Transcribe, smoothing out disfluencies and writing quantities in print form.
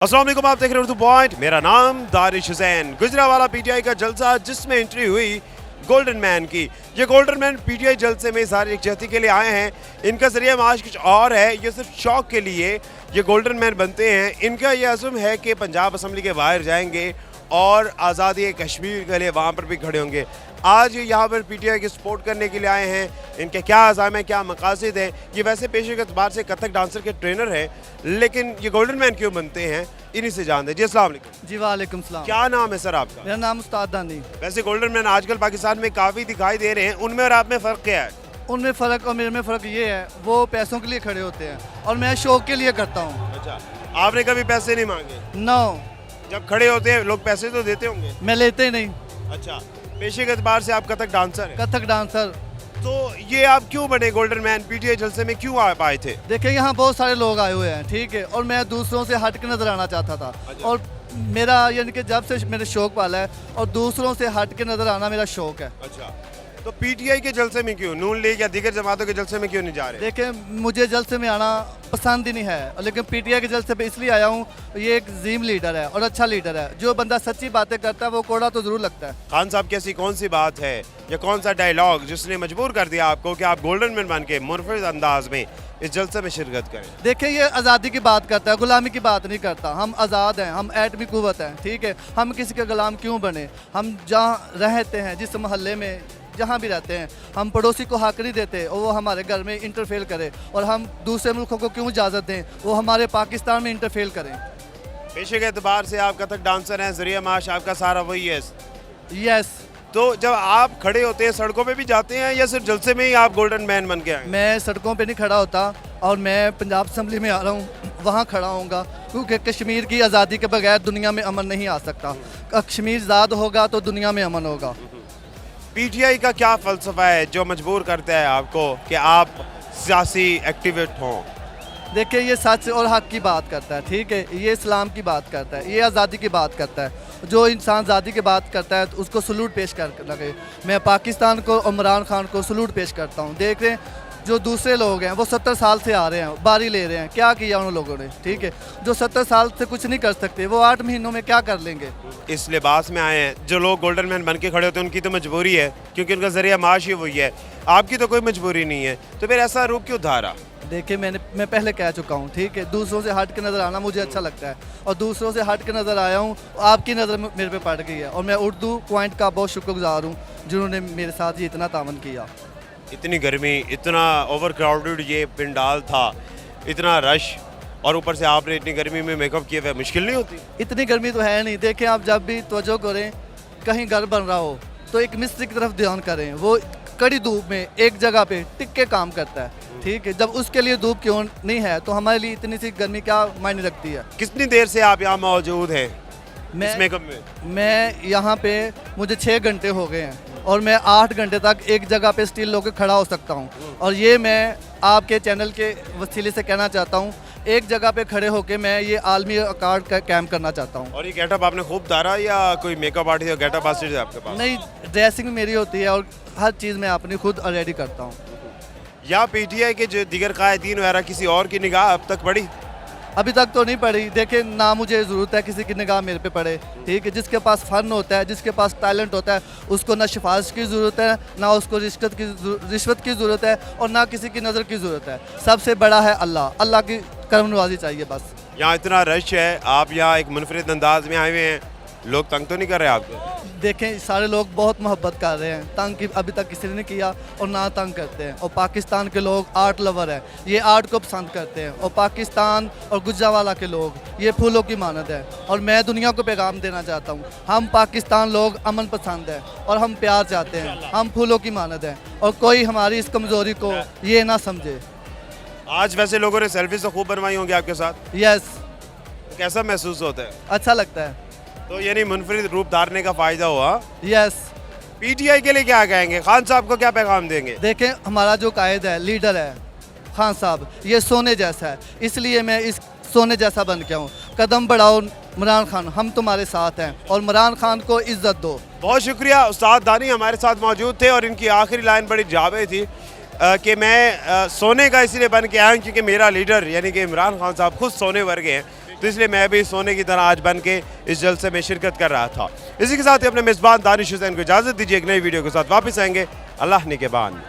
अस्सलाम वालेकुम, आप देख रहे हैं उर्दू पॉइंट। मेरा नाम दानिश हुसैन। गुजरावाला पीटीआई का जलसा जिसमें एंट्री हुई गोल्डन मैन की। ये गोल्डन मैन पीटीआई जलसे में सारी यकजहती के लिए आए हैं। इनका जरिया माश कुछ और है, ये सिर्फ शौक के लिए ये गोल्डन मैन बनते हैं। इनका ये अज़्म है कि पंजाब असम्बली के बाहर जाएंगे और आज़ादी कश्मीर के लिए वहाँ पर भी खड़े होंगे। आज यहाँ पर पीटीआई की सपोर्ट करने के लिए आए हैं। इनके क्या अज़ाम है, क्या मकासद हैं। ये वैसे पेशे के अतबार से कथक डांसर के ट्रेनर हैं, लेकिन ये गोल्डन मैन क्यों बनते हैं इन्हीं से जानते हैं। जी अस्सलाम वालेकुम। जी वालेकुम सलाम। क्या नाम है सर आपका? मेरा नाम उस्ताद दानी। वैसे गोल्डन मैन आजकल पाकिस्तान में काफ़ी दिखाई दे रहे हैं, उनमें और आप में फ़र्क क्या है? उनमें फ़र्क और मेरे में फ़र्क ये है, वो पैसों के लिए खड़े होते हैं और मैं शौक के लिए करता हूँ। अच्छा, आपने कभी पैसे नहीं मांगे? नो, जब खड़े होते हैं लोग पैसे तो देते होंगे। मैं लेते ही नहीं। अच्छा, पेशे के अतबार से आप कथक डांसर हैं। कथक डांसर। तो ये आप क्यों बने गोल्डन मैन? पीटीआई जलसे में क्यों आप आए थे? देखिए यहाँ बहुत सारे लोग आए हुए हैं, ठीक है, और मैं दूसरों से हट के नज़र आना चाहता था। अच्छा। और मेरा यानी कि जब से मेरे शौक वाला है और दूसरों से हट के नज़र आना मेरा शौक है। अच्छा, तो पीटीआई के जलसे में क्यों, नून लीग या दीगर जमातों के जलसे में क्यों नहीं जा रहे? देखिए मुझे जलसे में आना पसंद ही नहीं है, लेकिन पीटीआई के जलसे पे इसलिए आया हूँ, ये एक ज़ीम लीडर है और अच्छा लीडर है। जो बंदा सच्ची बातें करता है वो कोड़ा तो ज़रूर लगता है। खान साहब की ऐसी कौन सी बात है या कौन सा डायलॉग जिसने मजबूर कर दिया आपको कि आप गोल्डन मैन बन के मुनफरिद अंदाज में इस जलसे में शिरकत करें? देखिए ये आज़ादी की बात करता है, गुलामी की बात नहीं करता। हम आज़ाद हैं, हम एटमी कुव्वत हैं, ठीक है। हम किसी के गुलाम क्यों बने? हम जहाँ रहते हैं, जिस मोहल्ले में जहाँ भी रहते हैं, हम पड़ोसी को हक नहीं देते और वो हमारे घर में इंटरफेयर करे, और हम दूसरे मुल्कों को क्यों इजाज़त दें वो हमारे पाकिस्तान में इंटरफेयर करें। पेशे के एतबार से आप कथक डांसर हैं, जरिया माश आपका सारा वही है। यस। तो जब आप खड़े होते हैं सड़कों पे भी जाते हैं या सिर्फ जलसे में ही आप गोल्डन मैन बन के आए? मैं सड़कों पे नहीं खड़ा होता और मैं पंजाब असम्बली में आ रहा हूँ, वहाँ खड़ा होऊंगा, क्योंकि कश्मीर की आज़ादी के बगैर दुनिया में अमन नहीं आ सकता। कश्मीर आज़ाद होगा तो दुनिया में अमन होगा। पीटीआई का क्या फ़लसफ़ा है जो मजबूर करता है आपको कि आप सियासी एक्टिविस्ट हों? देखिए ये सच और हक की बात करता है, ठीक है, ये इस्लाम की बात करता है, ये आज़ादी की बात करता है। जो इंसान आज़ादी की बात करता है तो उसको सलूट पेश कर लगे। मैं पाकिस्तान को और इमरान खान को सलूट पेश करता हूँ। देख रहे हैं जो दूसरे लोग हैं वो 70 साल से आ रहे हैं, बारी ले रहे हैं, क्या किया उन लोगों ने, ठीक है। जो 70 साल से कुछ नहीं कर सकते वो 8 महीनों में क्या कर लेंगे? इस इस लिबास में आए हैं। जो लोग गोल्डन मैन बन के खड़े होते हैं उनकी तो मजबूरी है, क्योंकि उनका जरिया माश ही वही है। आपकी तो कोई मजबूरी नहीं है, तो फिर ऐसा रूप क्यों धारा? देखिए मैं पहले कह चुका हूँ, ठीक है, दूसरों से हट के नज़र आना मुझे अच्छा लगता है और दूसरों से हट के नज़र आया हूँ, आपकी नज़र मेरे पे पड़ गई है और मैं उर्दू पॉइंट का बहुत शुक्रगुजार हूँ जिन्होंने मेरे साथ ये इतना तावन किया। इतनी गर्मी, इतना ओवर क्राउडेड ये पिंडाल था, इतना रश, और ऊपर से आपने इतनी गर्मी में मेकअप किए हुए, मुश्किल नहीं होती? इतनी गर्मी तो है नहीं। देखें आप जब भी तवज्जो करें, कहीं घर बन रहा हो तो एक मिस्त्री की तरफ ध्यान करें। वो कड़ी धूप में एक जगह पे टिक के काम करता है, ठीक है। जब उसके लिए धूप क्यों नहीं है तो हमारे लिए इतनी सी गर्मी क्या मायने रखती है? कितनी देर से आप यहाँ मौजूद हैं इस मेकअप में? मैं यहाँ पे मुझे 6 घंटे हो गए हैं और मैं 8 घंटे तक एक जगह पे स्टिल होकर खड़ा हो सकता हूँ। और ये मैं आपके चैनल के वसीले से कहना चाहता हूँ, एक जगह पे खड़े होकर मैं ये आलमी अकार्ड का कैम्प करना चाहता हूँ। और ये गेटअप आपने खूब धारा या कोई मेकअप आर्टिस्ट या गेटअप आर्टिस्ट है आपके पास? नहीं, ड्रेसिंग मेरी होती है और हर चीज़ मैं अपनी खुद रेडी करता हूँ। या पीटीआई के जो दीगर कायदीन वगैरह किसी और की निगाह अब तक पड़ी? अभी तक तो नहीं पड़ी। देखिए ना मुझे ज़रूरत है किसी की निगाह मेरे पे पड़े, ठीक है। जिसके पास फ़न होता है, जिसके पास टैलेंट होता है, उसको ना सिफारिश की ज़रूरत है, ना उसको रिश्वत की ज़रूरत है और ना किसी की नज़र की ज़रूरत है। सबसे बड़ा है अल्लाह। अल्लाह की करम नवाजी चाहिए बस। यहाँ इतना रश है, आप यहाँ एक मुनफरिद अंदाज में आए हुए हैं, लोग तंग तो नहीं कर रहे आपको? देखें सारे लोग बहुत मोहब्बत कर रहे हैं, तंग की अभी तक किसी ने नहीं किया और ना तंग करते हैं। और पाकिस्तान के लोग आर्ट लवर हैं, ये आर्ट को पसंद करते हैं। और पाकिस्तान और गुजरावाला के लोग ये फूलों की मानद है। और मैं दुनिया को पैगाम देना चाहता हूँ, हम पाकिस्तान लोग अमन पसंद है और हम प्यार चाहते हैं, हम फूलों की मानद है और कोई हमारी इस कमज़ोरी को ये ना समझे। आज वैसे लोगों ने सेल्फी तो खूब बनवाई होंगी आपके साथ, यस। कैसा महसूस होता है? अच्छा लगता है। तो यानी मुनफरिद रूप धारने का फ़ायदा हुआ। यस। पीटीआई के लिए क्या कहेंगे? खान साहब को क्या पैगाम देंगे? देखें हमारा जो कायद है, लीडर है खान साहब, ये सोने जैसा है, इसलिए मैं इस सोने जैसा बन के हूँ। कदम बढ़ाओ इमरान खान, हम तुम्हारे साथ हैं और इमरान खान को इज्जत दो। बहुत शुक्रिया। उस्ताद दानी हमारे साथ मौजूद थे और इनकी आखिरी लाइन बड़ी जावे थी कि मैं सोने का इसलिए बन के आया हूँ क्योंकि मेरा लीडर यानी कि इमरान खान साहब खुद सोने वर्गे हैं। तो इसलिए मैं भी सोने की तरह आज बन के इस जलसे में शिरकत कर रहा था। इसी के साथ ही अपने मेज़बान दानिश हुसैन को इजाज़त दीजिए, एक नई वीडियो के साथ वापस आएंगे। अल्लाह निगहबान।